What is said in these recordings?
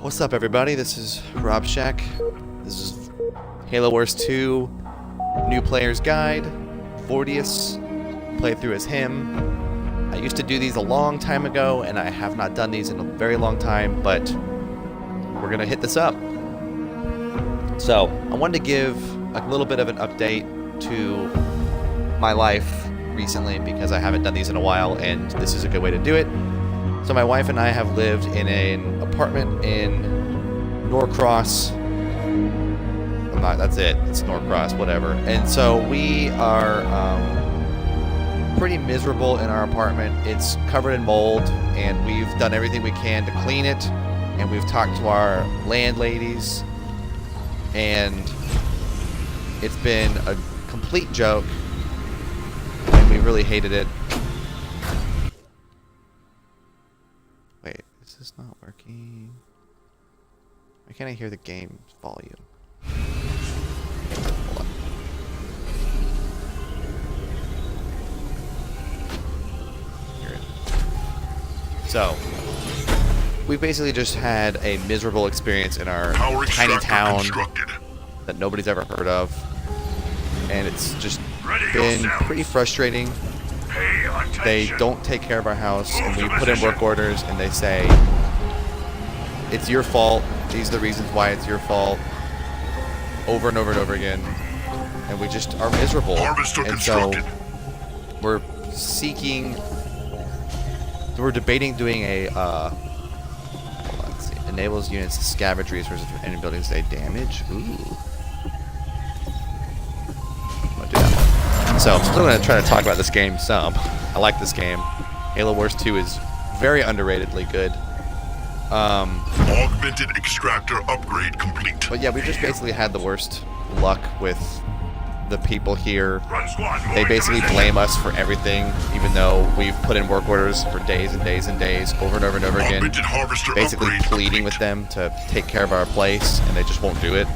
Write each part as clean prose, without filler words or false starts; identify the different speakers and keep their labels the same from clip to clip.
Speaker 1: What's up, everybody? This is Rob Shack. This is Halo Wars 2 New Player's Guide. Voridus. Playthrough as him. I used to do these a long time ago, and I have not done these in a very long time, but we're gonna hit this up. So, I wanted to give a little bit of an update to my life recently, because I haven't done these in a while, and this is a good way to do it. So my wife and I have lived in an apartment in Norcross. That's it. It's Norcross, whatever. And so we are pretty miserable in our apartment. It's covered in mold, and we've done everything we can to clean it. And we've talked to our landladies, and it's been a complete joke, and we really hated it. Wait, is this not working? Why can't I hear the game's volume? Hold on. Hear it. So, we've basically just had a miserable experience in our tiny town that nobody's ever heard of. And it's just been pretty frustrating. They don't take care of our house, and we put in work orders, and they say, it's your fault, these are the reasons why it's your fault, over and over and over again, and we just are miserable. And so we're debating doing a hold on, let's see, enables units to scavenge resources from enemy buildings they damage. Ooh, so I'm still going to try to talk about this game some. I like this game. Halo Wars 2 is very underratedly good.
Speaker 2: Augmented extractor upgrade complete.
Speaker 1: But yeah, we just basically had the worst luck with the people here. They basically blame us for everything, even though we've put in work orders for days and days and days, over and over and over again, basically pleading with them to take care of our place, and they just won't do it.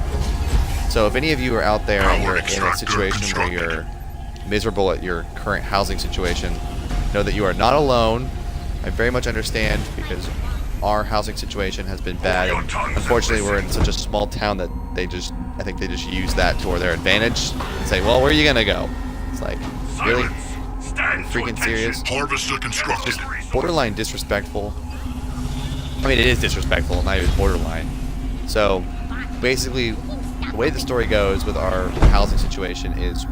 Speaker 1: So if any of you are out there and you're in a situation where you're miserable at your current housing situation, know that you are not alone. I very much understand, because our housing situation has been bad, and unfortunately we're in such a small town that I think they just use that to their advantage and say, well, where are you gonna go? It's like, really? Freaking serious? It's just borderline disrespectful. I mean, it is disrespectful, not even borderline. So basically, the way the story goes with our housing situation is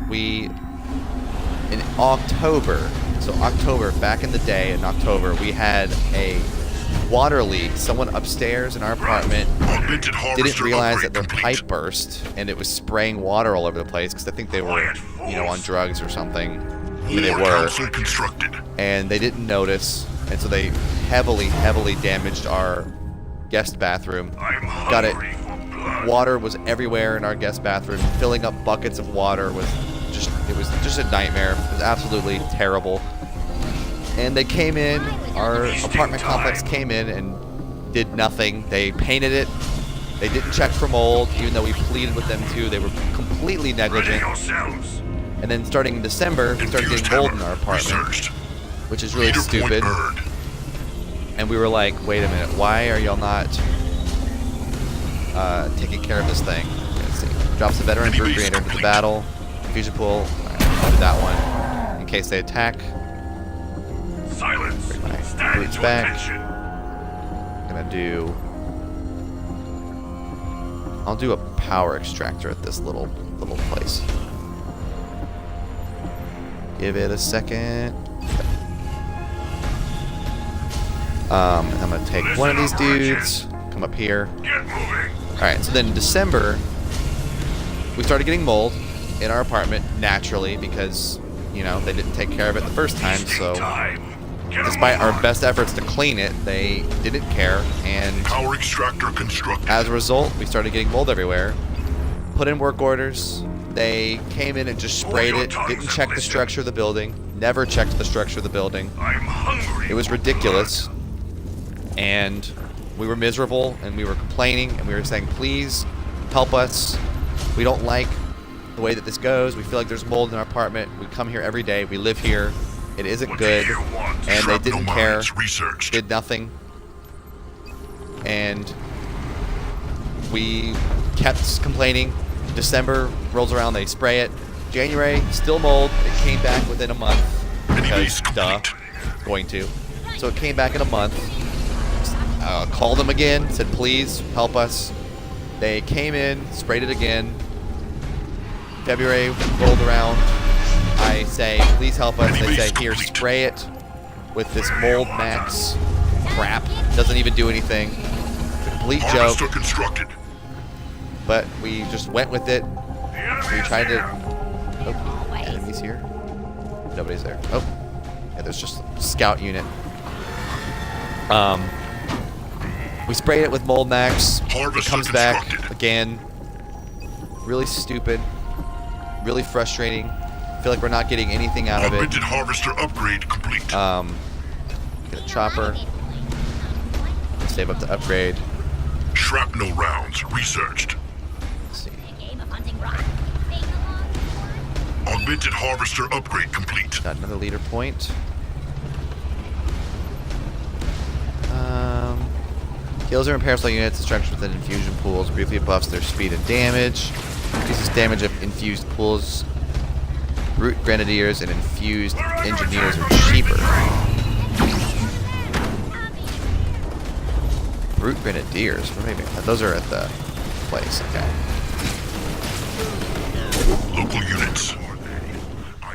Speaker 1: in October, back in the day in October, we had a water leak. Someone upstairs in our apartment didn't realize that their pipe burst, and it was spraying water all over the place, because I think they were, on drugs or something. I mean, they were. And they didn't notice, and so they heavily damaged our guest bathroom. Got it. Water was everywhere in our guest bathroom, filling up buckets of water with it was just a nightmare. It was absolutely terrible. And they came in, our apartment complex came in and did nothing. They painted it. They didn't check for mold, even though we pleaded with them to. They were completely negligent. And then starting in December, we started getting mold in our apartment, which is really stupid. And we were like, wait a minute, why are y'all not taking care of this thing? Let's see. Drops the veteran refrigerator into the battle. Fusion pool. Alright, I'll do that one in case they attack.
Speaker 2: Silence.
Speaker 1: Bring my boots back. I'll do a power extractor at this little place. Give it a second. I'm gonna take one of these dudes. Come up here. Alright, so then in December, we started getting mold in our apartment, naturally, because, they didn't take care of it the first time, so despite our best efforts to clean it, they didn't care, and
Speaker 2: power extractor constructed.
Speaker 1: As a result, we started getting mold everywhere. Put in work orders. They came in and just sprayed it, didn't check the structure of the building, never checked the structure of the building. It was ridiculous, and we were miserable, and we were complaining, and we were saying, please help us. We don't like the way that this goes. We feel like there's mold in our apartment. We come here every day. We live here. It isn't good. And they didn't care. Did nothing. And we kept complaining. December rolls around, they spray it. January, still mold. It came back within a month. Because, duh, it's going to. So it came back in a month. Called them again, said please help us. They came in, sprayed it again. February rolled around. I say, please help us. They say, here, spray it with this mold max crap. Doesn't even do anything. Complete joke. But we just went with it. We tried to... Oh, enemies here? Nobody's there. Oh, yeah, there's just a scout unit. We sprayed it with mold max. It comes back again. Really stupid. Really frustrating. I feel like we're not getting anything out of it.
Speaker 2: Augmented harvester upgrade complete.
Speaker 1: Get a chopper. Save up the upgrade.
Speaker 2: Shrapnel rounds researched.
Speaker 1: Let's see.
Speaker 2: Augmented harvester upgrade complete.
Speaker 1: Got another leader point. Heals or impairs all units and structures within infusion pools. Briefly buffs their speed and damage. Increases damage of infused pools. Brute Grenadiers and infused engineers are cheaper. Brute Grenadiers? Maybe those are at the place. Okay.
Speaker 2: Local units.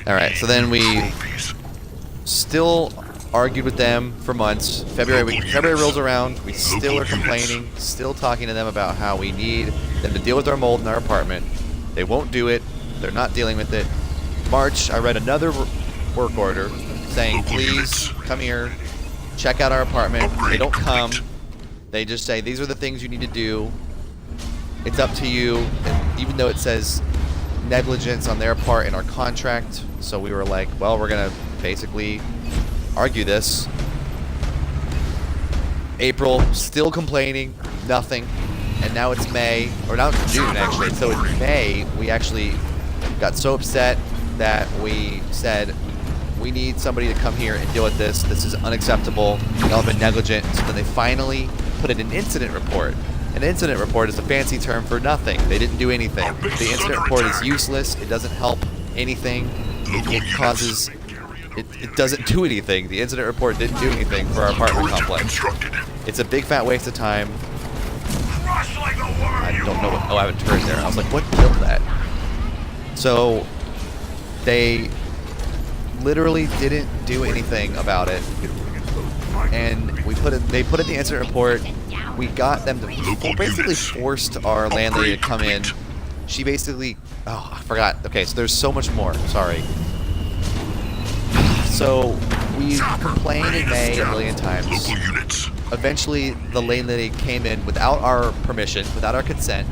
Speaker 1: Alright, so then we still argued with them for months. February rolls around, we still are complaining, still talking to them about how we need them to deal with our mold in our apartment. They won't do it. They're not dealing with it. March, I read another work order saying, please come here, check out our apartment. They don't come. They just say, these are the things you need to do. It's up to you. And even though it says negligence on their part in our contract, so we were like, well, we're going to basically argue this. April, still complaining, nothing. And now it's May, or now it's June actually. So in May, we actually got so upset that we said, we need somebody to come here and deal with this. This is unacceptable. Y'all have been negligent. So then they finally put in an incident report. An incident report is a fancy term for nothing. They didn't do anything. The incident report is useless. It doesn't help anything. It causes... It doesn't do anything. The incident report didn't do anything for our apartment complex. It's a big fat waste of time. I don't know what... Oh, I have a turret there. I was like, what killed that? So, they literally didn't do anything about it. And they put in the incident report. We got them to... basically forced our landlady to come in. She basically... Oh, I forgot. Okay, so there's so much more. Sorry. So, we complained in May a million times. Eventually, the landlady came in without our permission, without our consent.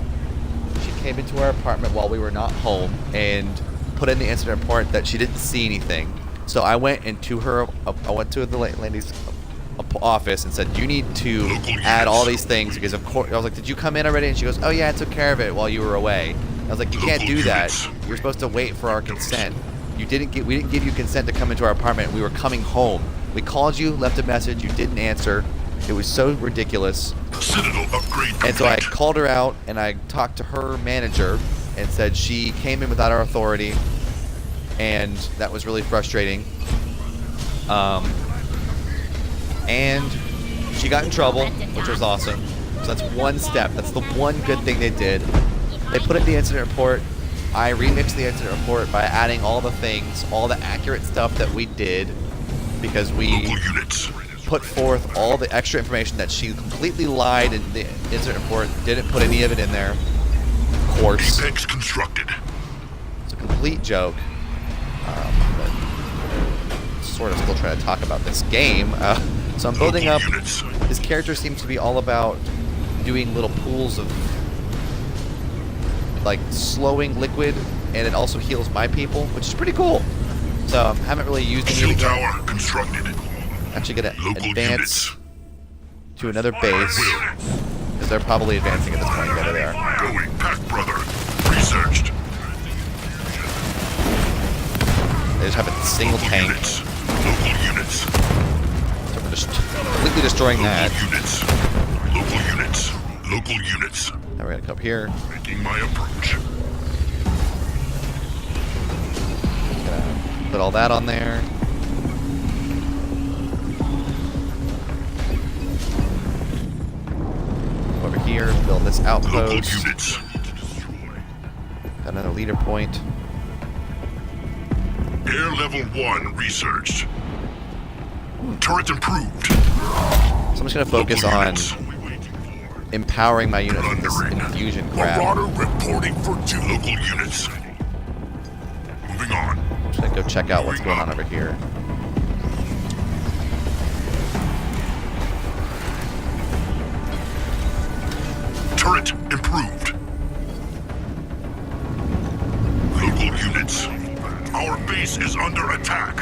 Speaker 1: She came into our apartment while we were not home and put in the incident report that she didn't see anything. So I went into I went to the landlady's office and said, you need to add all these things because of course, I was like, did you come in already? And she goes, oh yeah, I took care of it while you were away. I was like, you can't do that. You're supposed to wait for our consent. We didn't give you consent to come into our apartment. We were coming home. We called you, left a message, you didn't answer. It was so ridiculous. And so I called her out and I talked to her manager and said she came in without our authority, and that was really frustrating. And she got in trouble, which was awesome. So that's one step. That's the one good thing they did. They put in the incident report. I remixed the incident report by adding all the things, all the accurate stuff that we did, because we put forth all the extra information that she completely lied in the incident report, didn't put any of it in there. Of course.
Speaker 2: Apex constructed.
Speaker 1: It's a complete joke. But sort of still trying to talk about this game. So I'm building up. His character seems to be all about doing little pools of like slowing liquid, and it also heals my people, which is pretty cool. So I haven't really used any of it yet.
Speaker 2: Tower constructed.
Speaker 1: Actually gonna advance to another base, because they're probably advancing at this point. Yeah, there they are.
Speaker 2: Going back, brother. Researched.
Speaker 1: They just have a single tank.
Speaker 2: Local units.
Speaker 1: So we're just completely destroying that.
Speaker 2: Local units. Local units.
Speaker 1: All we're gonna come here.
Speaker 2: Making my approach.
Speaker 1: Gonna put all that on there. Over here, build this
Speaker 2: Local
Speaker 1: outpost.
Speaker 2: units.
Speaker 1: Got another leader point.
Speaker 2: Air level 1 researched. Turret improved.
Speaker 1: So I'm just gonna focus
Speaker 2: Local
Speaker 1: on
Speaker 2: units.
Speaker 1: empowering my units with this
Speaker 2: Thundering.
Speaker 1: infusion crap.
Speaker 2: Marauder reporting for 2 local units. Moving on.
Speaker 1: Just gonna go check out what's going on over here.
Speaker 2: Turret improved. Local units. Our base is under attack.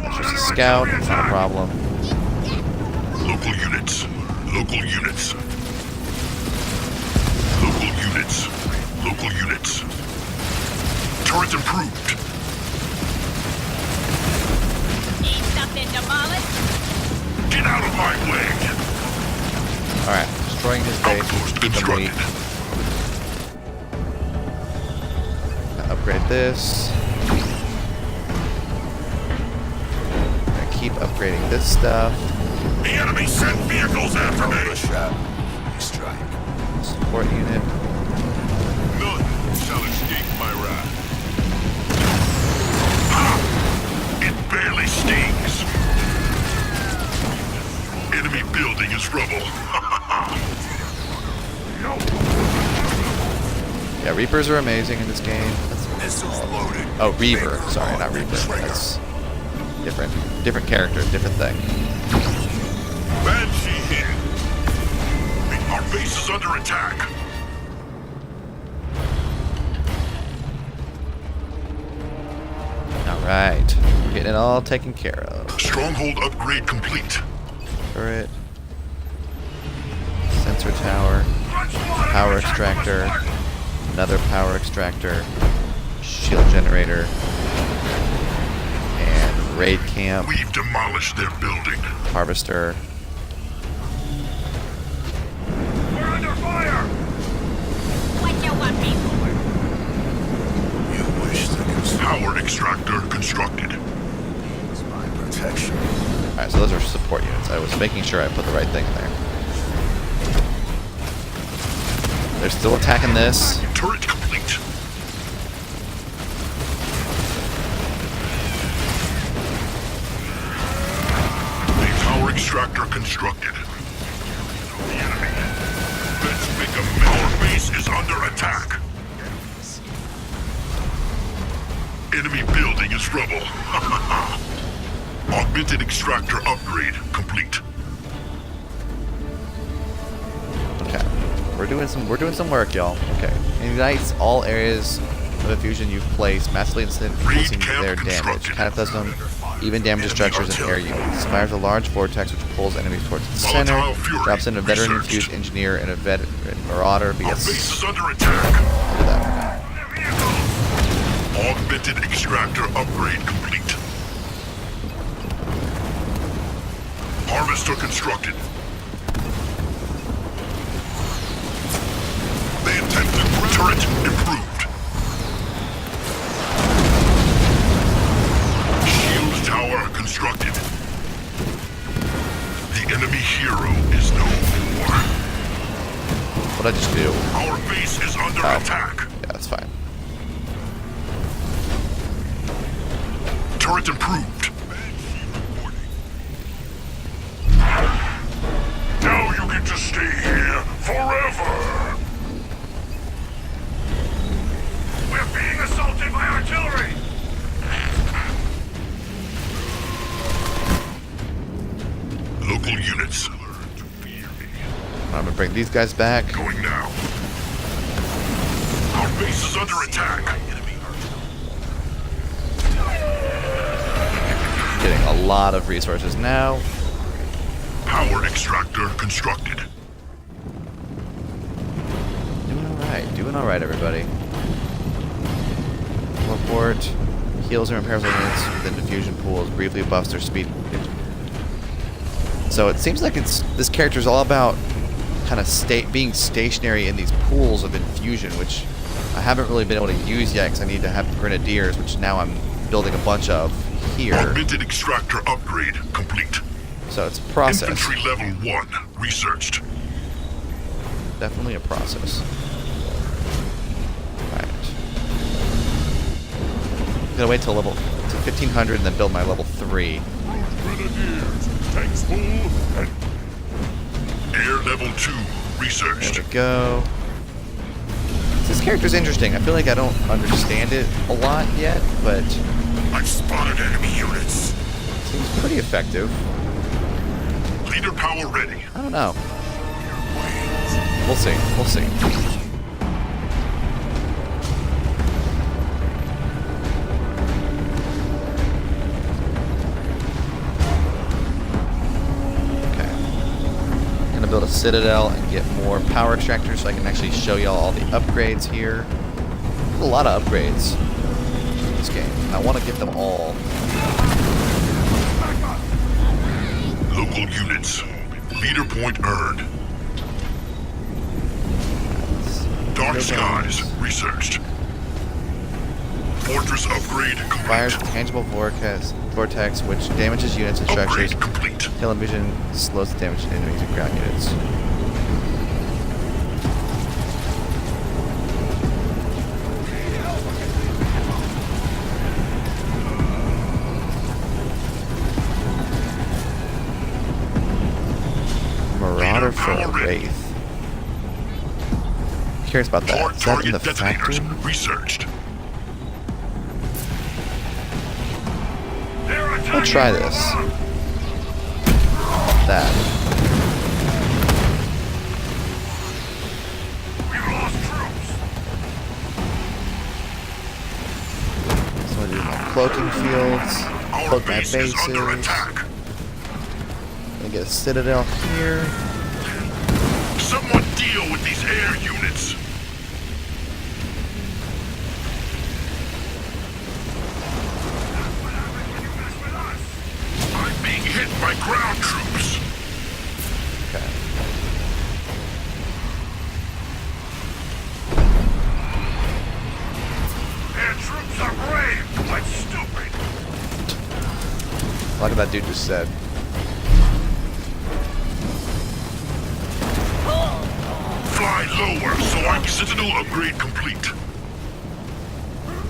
Speaker 1: That's just a scout, it's not a problem.
Speaker 2: Local units. Local units. Local units. Local units. Turret improved.
Speaker 3: Need something demolished?
Speaker 2: Get out of my way.
Speaker 1: Alright, destroying his base,
Speaker 2: Outpost
Speaker 1: keep him weak.
Speaker 2: constructed.
Speaker 1: Upgrade this. Gonna keep upgrading this stuff.
Speaker 2: The enemy sent vehicles after me.
Speaker 4: Strike.
Speaker 1: Support unit.
Speaker 2: None shall escape my wrath. Ha! It barely stings. Enemy building is rubble.
Speaker 1: Yeah, Reapers are amazing in this game.
Speaker 4: Missiles loaded.
Speaker 1: Oh, Reaver. Sorry, not Reaper. That's different. Different character, different thing.
Speaker 2: Banshee here. Our base is under attack.
Speaker 1: Alright. We're getting it all taken care of.
Speaker 2: Stronghold upgrade complete.
Speaker 1: Turret. Sensor tower. Power extractor. Another power extractor. Shield generator. And raid camp.
Speaker 2: We've demolished their building.
Speaker 1: Harvester.
Speaker 2: We're under fire.
Speaker 3: What you want me for?
Speaker 4: You wish to consume
Speaker 2: Power extractor constructed.
Speaker 4: my protection.
Speaker 1: Alright, so those are support units. I was making sure I put the right thing in there. They're still attacking this.
Speaker 2: Turret complete. A power extractor constructed. The enemy. Let's make a our base is under attack. Enemy building is rubble. Augmented extractor upgrade complete.
Speaker 1: Okay. We're doing some work, y'all. Okay. Ignites all areas of infusion you've placed, massively increasing
Speaker 2: camp
Speaker 1: their damage.
Speaker 2: constructed.
Speaker 1: Cataclysm even damages structures and air units. Fires a large vortex which pulls enemies towards its center.
Speaker 2: Volatile fury
Speaker 1: Drops in a veteran
Speaker 2: researched.
Speaker 1: infused engineer and a veteran marauder.
Speaker 2: Our
Speaker 1: Because
Speaker 2: base is under attack.
Speaker 1: I'll do that right now.
Speaker 2: Augmented extractor upgrade complete. Harvester constructed. They attempt to turret improved. Shield tower constructed. The enemy hero is no more.
Speaker 1: What'd I just do?
Speaker 2: Our base is under
Speaker 1: Oh.
Speaker 2: attack.
Speaker 1: Yeah, that's fine.
Speaker 2: Turret improved. Now you get to stay here forever. We're being assaulted by artillery. Local units.
Speaker 1: I'm gonna bring these guys back.
Speaker 2: Going now. Our base is under attack.
Speaker 1: Getting a lot of resources now.
Speaker 2: Power extractor constructed.
Speaker 1: Doing alright, everybody. Report. Heals and repairs units within diffusion pools. Briefly buffs their speed. So it seems like this character is all about kind of being stationary in these pools of infusion, which I haven't really been able to use yet because I need to have grenadiers, which now I'm building a bunch of here.
Speaker 2: Augmented extractor upgrade complete.
Speaker 1: So it's a process.
Speaker 2: Infantry level 1 researched.
Speaker 1: Definitely a process. Alright. I'm gonna wait till 1500 and then build my level 3.
Speaker 2: Grenadiers, tanks full, and air level 2 researched.
Speaker 1: There we go. This character's interesting. I feel like I don't understand it a lot yet, but
Speaker 2: I've spotted enemy units.
Speaker 1: seems pretty effective.
Speaker 2: Leader power ready.
Speaker 1: I don't know. We'll see. We'll see. Build a citadel and get more power extractors so I can actually show y'all all the upgrades here. There's a lot of upgrades in this game. I want to get them all.
Speaker 2: Local units. Leader point earned. Dark skies researched. Fortress upgrade complete.
Speaker 1: Fires tangible vortex which damages units and structures.
Speaker 2: Upgrade complete.
Speaker 1: Television slows the damage to enemies and ground units. Marauder for a Wraith. Curious about that. Is that in the factory?
Speaker 2: Researched.
Speaker 1: I'll try this. That.
Speaker 2: We lost troops.
Speaker 1: So I'm gonna do my cloaking fields,
Speaker 2: Our
Speaker 1: cloak my
Speaker 2: base is under
Speaker 1: bases.
Speaker 2: attack.
Speaker 1: Gonna get a citadel here.
Speaker 2: Someone deal with these air units. I'm being hit by ground troops.
Speaker 1: Okay.
Speaker 2: Air troops are brave, but stupid.
Speaker 1: Look at that dude just said.
Speaker 2: Fly lower, so I'm Citadel upgrade complete.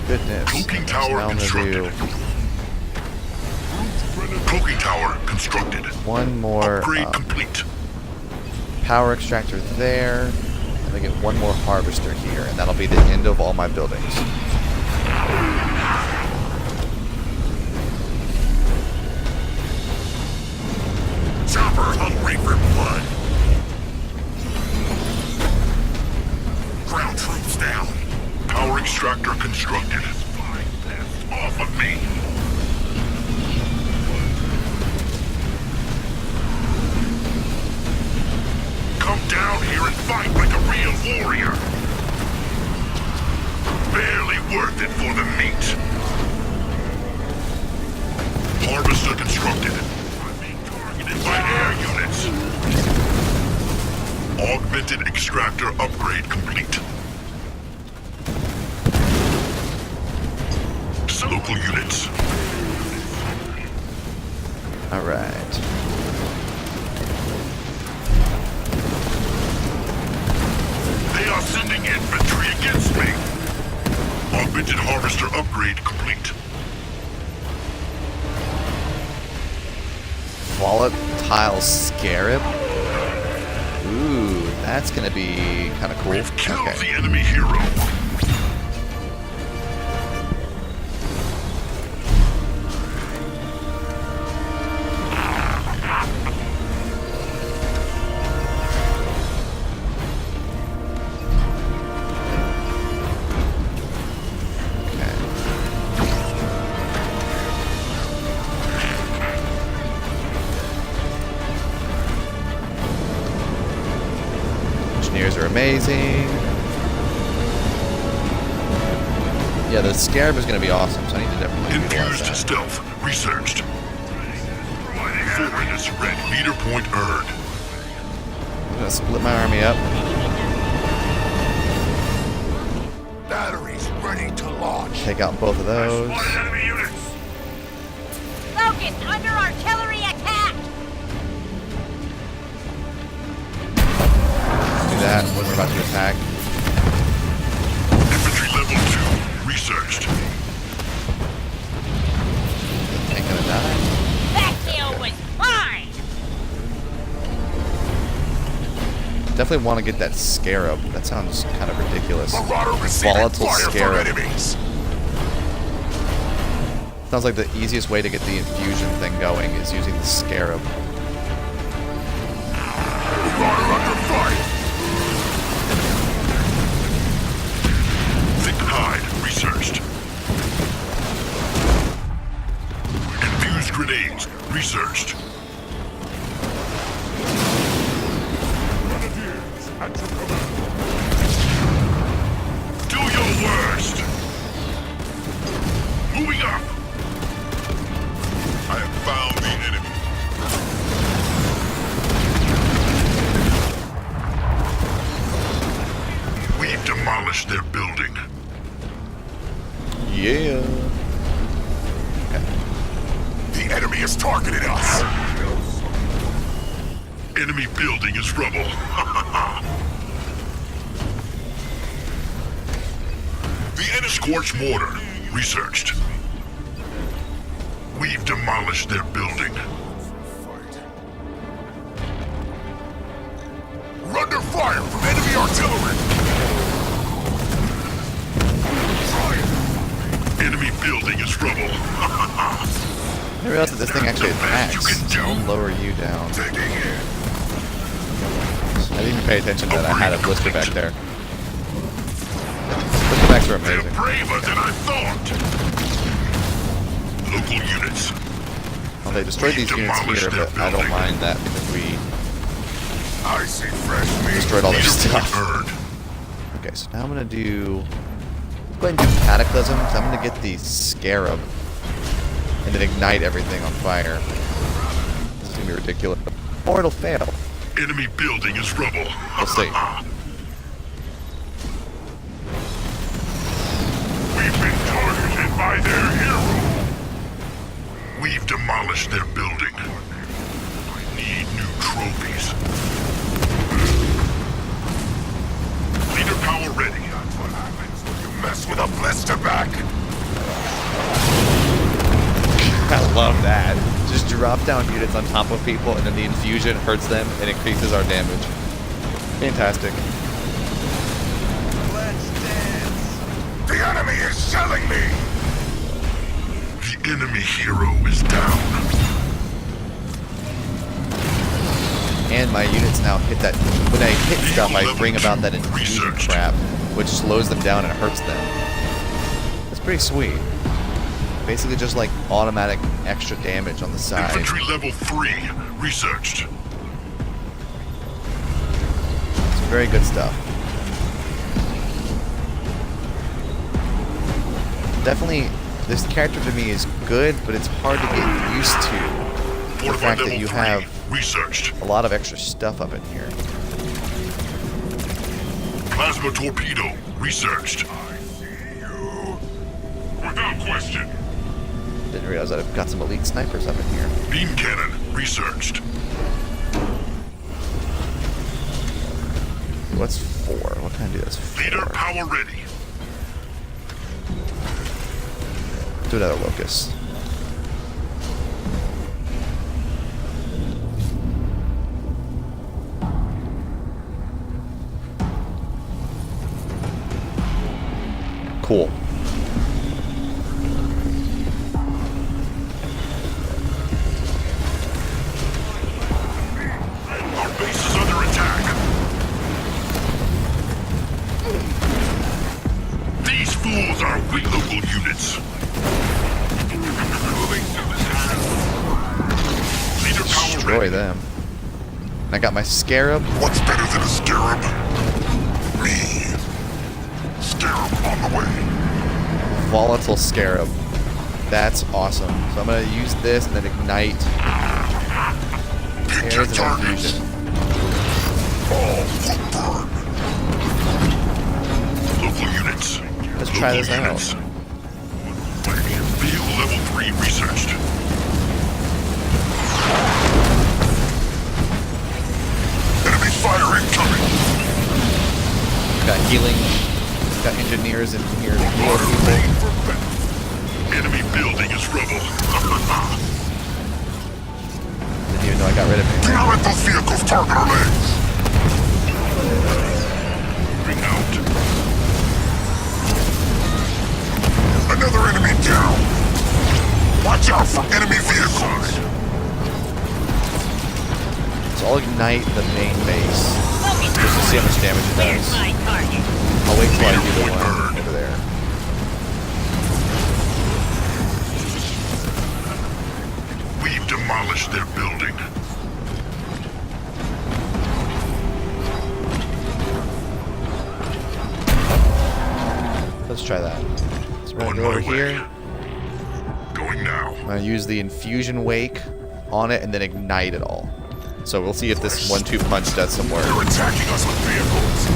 Speaker 1: Goodness.
Speaker 2: Cloaking
Speaker 1: So
Speaker 2: tower
Speaker 1: now I'm gonna do
Speaker 2: constructed. Cloaking tower constructed.
Speaker 1: one more
Speaker 2: Upgrade complete.
Speaker 1: power extractor there. And I get one more harvester here, and that'll be the end of all my buildings.
Speaker 2: Chopper hungry for blood. Ground troops down. Power extractor constructed. Off of me. Come down here and fight like a real warrior. Barely worth it for the meat. Harvester constructed. I'm being targeted by air units. Augmented extractor upgrade complete. Local units.
Speaker 1: Alright.
Speaker 2: They are sending infantry against me. Augmented harvester upgrade complete.
Speaker 1: Volatile scarab. Ooh, that's gonna be kind of cool.
Speaker 2: We've killed
Speaker 1: Okay.
Speaker 2: the enemy hero.
Speaker 1: Engineers are amazing. Yeah, the scarab is going to be awesome, so I need to definitely utilize
Speaker 2: Infused
Speaker 1: that.
Speaker 2: stealth researched. Voridus red leader point earned.
Speaker 1: gonna split my army up.
Speaker 4: Batteries ready to launch.
Speaker 1: Take out both of those.
Speaker 2: Spotted enemy units.
Speaker 3: Focus under artillery attack!
Speaker 1: Do that when we're about to attack.
Speaker 2: Infantry level 2 researched.
Speaker 1: Ain't gonna die.
Speaker 3: That kill was fine!
Speaker 1: Definitely want to get that scarab. That sounds kind of ridiculous.
Speaker 2: Marauder receiving
Speaker 1: Volatile
Speaker 2: fire from
Speaker 1: scarab.
Speaker 2: enemies.
Speaker 1: Sounds like the easiest way to get the infusion thing going is using the scarab.
Speaker 2: Marauder under fire. Thick hide researched. Infused grenades researched. Do your worst. Moving up. I have found the enemy. We've demolished their building.
Speaker 1: Yeah.
Speaker 2: The enemy has targeted us. Enemy building is rubble. The enemy scorched mortar researched. We've demolished their building. We're under fire from enemy artillery. Enemy building is rubble.
Speaker 1: I didn't realize that this thing actually attacks. So it'll lower you down.
Speaker 2: Taking it.
Speaker 1: I didn't even pay attention that I had a blister back there. Blisterbacks are
Speaker 2: They're
Speaker 1: amazing.
Speaker 2: braver than I thought. Local units.
Speaker 1: Well, they destroyed these units here, but I don't mind that because we
Speaker 2: I see fresh meat.
Speaker 1: destroyed all their
Speaker 2: Leader point
Speaker 1: stuff.
Speaker 2: earned.
Speaker 1: Okay, so now I'm gonna do. Go ahead and do Cataclysm, because I'm gonna get the Scarab and then ignite everything on fire. This is gonna be ridiculous. Or it'll fail.
Speaker 2: Enemy building is rubble.
Speaker 1: We'll see.
Speaker 2: We've been targeted by their hero. We've demolished their building. I need new trophies. Leader power ready. That's what happens when you mess with a blister back.
Speaker 1: I love that. Just drop down units on top of people, and then the infusion hurts them and increases our damage. Fantastic.
Speaker 2: Let's dance. The enemy is shelling me. The enemy hero is down.
Speaker 1: And my units now hit that. When I hit stuff, I bring about that infusion crap, which slows them down and hurts them. That's pretty sweet. Basically just like automatic extra damage on the side.
Speaker 2: Infantry level 3 researched.
Speaker 1: It's very good stuff. Definitely, this character to me is good, but it's hard to get used to the fact that you have
Speaker 2: researched.
Speaker 1: a lot of extra stuff up in here.
Speaker 2: Plasma torpedo researched. I see you. Without question.
Speaker 1: Didn't realize that I've got some elite snipers up in here.
Speaker 2: Beam cannon researched.
Speaker 1: What's 4? What can I do that's 4?
Speaker 2: Leader power ready.
Speaker 1: Do another locust. Cool.
Speaker 2: Our base is under attack. These fools are weak local units. Moving to the center. Leader power
Speaker 1: Destroy
Speaker 2: ready.
Speaker 1: them. And I got my scarab.
Speaker 2: What's better than a scarab? Me. Scarab on the way.
Speaker 1: Volatile scarab. That's awesome. So I'm gonna use this and then ignite.
Speaker 2: Pick your
Speaker 1: There's an
Speaker 2: targets.
Speaker 1: infusion. try this out.
Speaker 2: Vehicle level 3 researched. Enemy fire incoming.
Speaker 1: Got healing. Got engineers in here to heal people.
Speaker 2: Enemy building is rubble.
Speaker 1: Didn't even know I got rid of
Speaker 2: Do
Speaker 1: him.
Speaker 2: not let those vehicles target our legs. Bring out. Another enemy down. Watch out for enemy vehicles.
Speaker 1: So I'll ignite the main base just to see how much damage it
Speaker 3: Where's
Speaker 1: does.
Speaker 3: my target?
Speaker 1: I'll wait till I do the one over there.
Speaker 2: We've demolished their building.
Speaker 1: Let's try that. So we're gonna
Speaker 2: On
Speaker 1: go
Speaker 2: my
Speaker 1: over
Speaker 2: way.
Speaker 1: here.
Speaker 2: Going now.
Speaker 1: I'm gonna use the infusion wake on it and then ignite it all. So we'll see if this 1-2 punch does some work.
Speaker 2: They're attacking us with vehicles.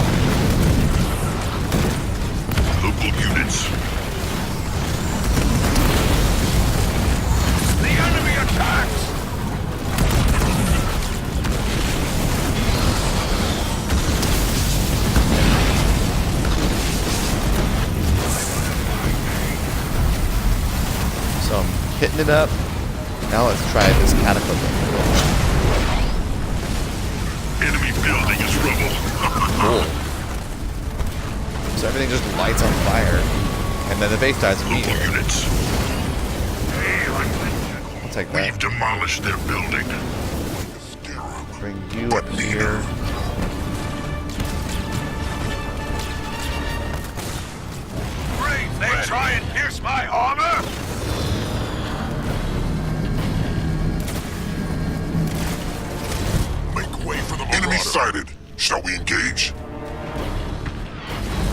Speaker 2: Local units. The enemy attacks!
Speaker 1: So I'm hitting it up. Now let's try this cataclysm.
Speaker 2: Enemy building is rubble.
Speaker 1: Cool. So everything just lights on fire, and then the base dies
Speaker 2: Local
Speaker 1: immediately.
Speaker 2: units.
Speaker 1: I'll take
Speaker 2: We've
Speaker 1: that.
Speaker 2: demolished their building.
Speaker 1: Bring you up here.
Speaker 2: They try and pierce my armor? Make way for the enemy sighted. Shall we engage?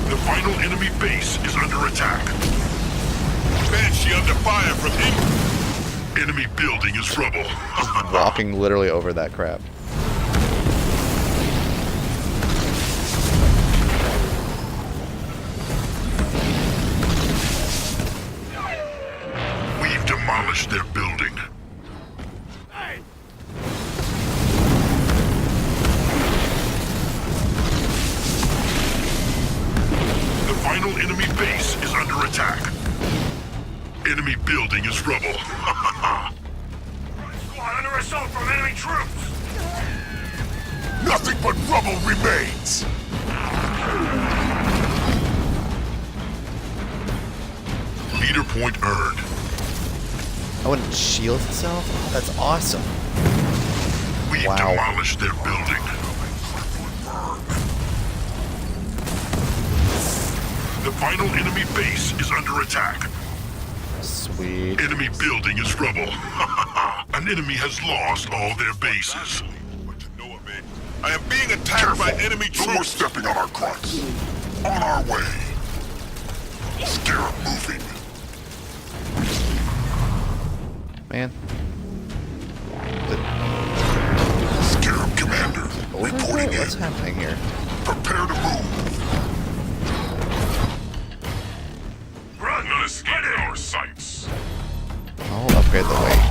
Speaker 2: The final enemy base is under attack. Banshee under fire from enemy building is rubble.
Speaker 1: Walking literally over that crap.
Speaker 2: We've demolished their building. The final enemy base is under attack. Enemy building is rubble. Squad under assault from enemy troops. Nothing but rubble remains. Leader point earned.
Speaker 1: Oh, and it shields itself? That's awesome.
Speaker 2: We've
Speaker 1: Wow.
Speaker 2: demolished their building. The final enemy base is under attack.
Speaker 1: Sweet.
Speaker 2: Enemy building is rubble. An enemy has lost all their bases. I am being attacked by enemy troops. No more stepping on our grunts. On our way. Scarab moving.
Speaker 1: Man.
Speaker 2: Scarab commander reporting in.
Speaker 1: What's happening here?
Speaker 2: Prepare to move. Run, none escaping our sights.
Speaker 1: I'll upgrade the wake.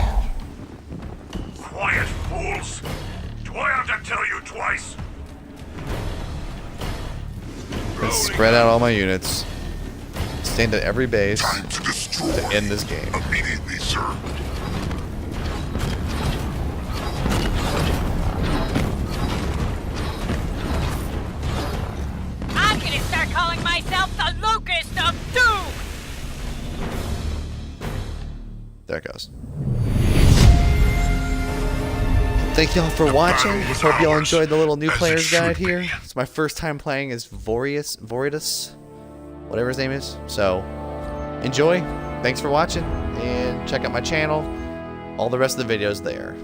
Speaker 2: Quiet, fools. Do I have to tell you twice?
Speaker 1: Let's spread out all my units. Stand at every base
Speaker 2: Time to destroy.
Speaker 1: to end this game.
Speaker 2: Immediately, sir.
Speaker 3: I'm gonna start calling myself the Locust of Doom!
Speaker 1: There it goes. Thank y'all for watching. Hope y'all enjoyed the little new
Speaker 2: As it
Speaker 1: players guide
Speaker 2: should
Speaker 1: here.
Speaker 2: be.
Speaker 1: It's my first time playing as Voridus, whatever his name is. So, enjoy. Thanks for watching, and check out my channel. All the rest of the videos there.